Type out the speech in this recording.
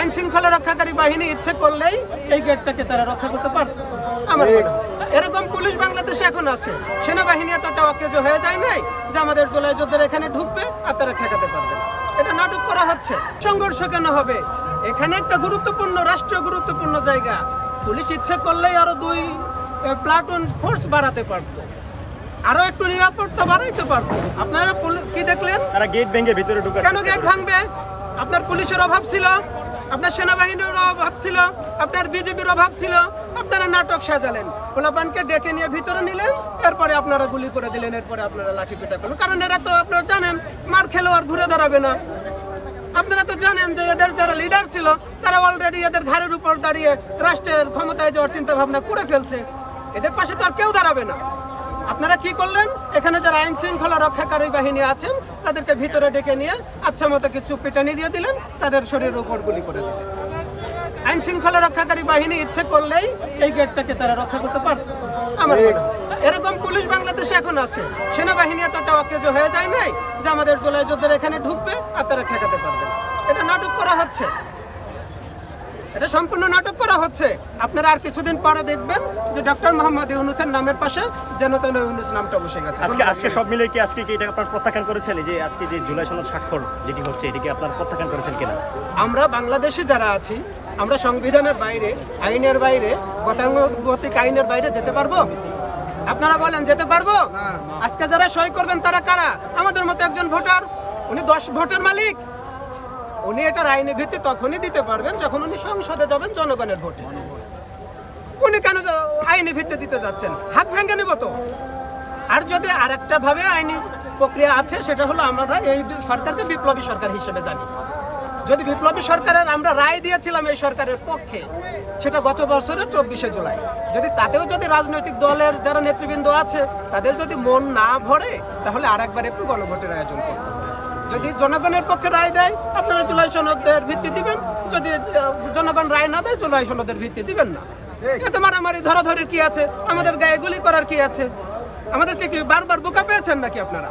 আইন শৃঙ্খলা রক্ষাকারী বাহিনী ইচ্ছে করলেই এই গেটটাকে তারা রক্ষা করতে পারত আমার মনে হয়। এরকম পুলিশ বাংলাদেশে এখন আছে, সেনাবাহিনী এতটা অকেজ হয়ে যায় নাই যে আমাদের জুলাই যোদ্ধারা এখানে ঢুকবে আর তারা ঠেকাতে পারবে না। এটা নাটক করা হচ্ছে। সংঘর্ষ কেন হবে? এখানে একটা গুরুত্বপূর্ণ রাষ্ট্রীয় গুরুত্বপূর্ণ জায়গা, পুলিশ ইচ্ছে করলেই আরো 2 প্লাটুন ফোর্স বাড়াতে পারতো, আরো একটু নিরাপত্তা বাড়াইতে পারতো। আপনারা কি দেখলেন? তারা গেট ভেঙে ভিতরে ঢুকে। কেন গেট ভাঙবে? আপনার পুলিশের অভাব ছিল, আপনার সেনাবাহিনীর অভাব ছিল, আপনার বিজেপির অভাব ছিল, আপনারা নাটক সাজালেন, পোলাপানকে ডেকে নিয়ে ভিতরে নিলেন, এরপরে আপনারা গুলি করে দিলেন, এরপরে আপনারা লাঠি পেটা করলেন। কারণ এরা তো আপনারা জানেন মার খেলেও আর ঘুরে দাঁড়াবে না। আপনারা তো জানেন যে এদের যারা লিডার ছিল তারা অলরেডি এদের ঘাড়ের উপর দাঁড়িয়ে রাষ্ট্রের ক্ষমতায় যাওয়ার চিন্তা ভাবনা করে ফেলছে, এদের পাশে তো আর কেউ দাঁড়াবে না। আপনারা কি করলেন? এখানে যারা আইন শৃঙ্খলা রক্ষাকারী বাহিনী আছেন তাদেরকে ভিতরে ডেকে নিয়ে আচ্ছা মতো কিছু পিটানি দিয়ে দিলেন, তাদের শরীরের উপর গুলি করে দিলেন। আইন শৃঙ্খলা রক্ষাকারী বাহিনী ইচ্ছে করলেই এই গেটটাকে তারা রক্ষা করতে পারত আমার মনে হয়। এরকম পুলিশ বাংলাদেশে এখন আছে, সেনাবাহিনী এতটা অকেজ হয়ে যায় নাই যে আমাদের জুলাই যোদ্ধারা এখানে ঢুকবে আর তারা ঠেকাতে পারবে না। এটা নাটক করা হচ্ছে, এটা সম্পূর্ণ নাটক করা হচ্ছে। আপনারা আর কিছুদিন পরে দেখবেন যে ডক্টর মোহাম্মদ ইউনূসের নামের পাশে যেন তেন ইউনূস নামটা বসে গেছে। আজকে সব মিলে কি আজকে কি এটা আপনারা প্রত্যাখ্যান করেছেন, যে আজকে যে জুলাই সনদ স্বাক্ষর যেটি হচ্ছে এটিকে আপনারা প্রত্যাখ্যান করেছেন কিনা? আমরা বাংলাদেশে যারা আছি আমরা সংবিধানের বাইরে, আইনের বাইরে, গতানুগতিক আইনের বাইরে যেতে পারবো? আপনারা বলেন যেতে পারবো? আজকে যারা সই করবেন তারা কারা? আমাদের মতো একজন ভোটার, উনি 10 ভোটের মালিক। উনি এটার আইনি ভিত্তি তখনই দিতে পারবেন যখন উনি সংসদে যাবেন জনগণের ভোটে। উনি কেন আইনি ভিত্তি দিতে যাচ্ছেন? হাত ভেঙে নিব তো। আর যদি আরেকটা ভাবে আইনি প্রক্রিয়া আছে, সেটা হলো আমরা এই সরকারকে বিপ্লবী সরকার হিসেবে জানি। যদি বিপ্লবী সরকারের আমরা রায় দিয়েছিলাম এই সরকারের পক্ষে, সেটা গত বছরের 24শে জুলাই, যদি তাতেও যদি রাজনৈতিক দলের যারা নেতৃবৃন্দ আছে তাদের যদি মন না ভরে, তাহলে আরেকবার একটু গণভোটের আয়োজন করতে হবে। যদি জনগণের পক্ষে রায় দেয় আপনারা জুলাই সনদের ভিত্তি দিবেন, যদি জনগণ রায় না দেয় জুলাই সনদের ভিত্তি দিবেন না। এতে মারামারি ধরাধরির কি আছে? আমাদের গায়ে গুলি করার কি আছে? আমাদেরকে কি বারবার বোকা পেয়েছেন নাকি আপনারা?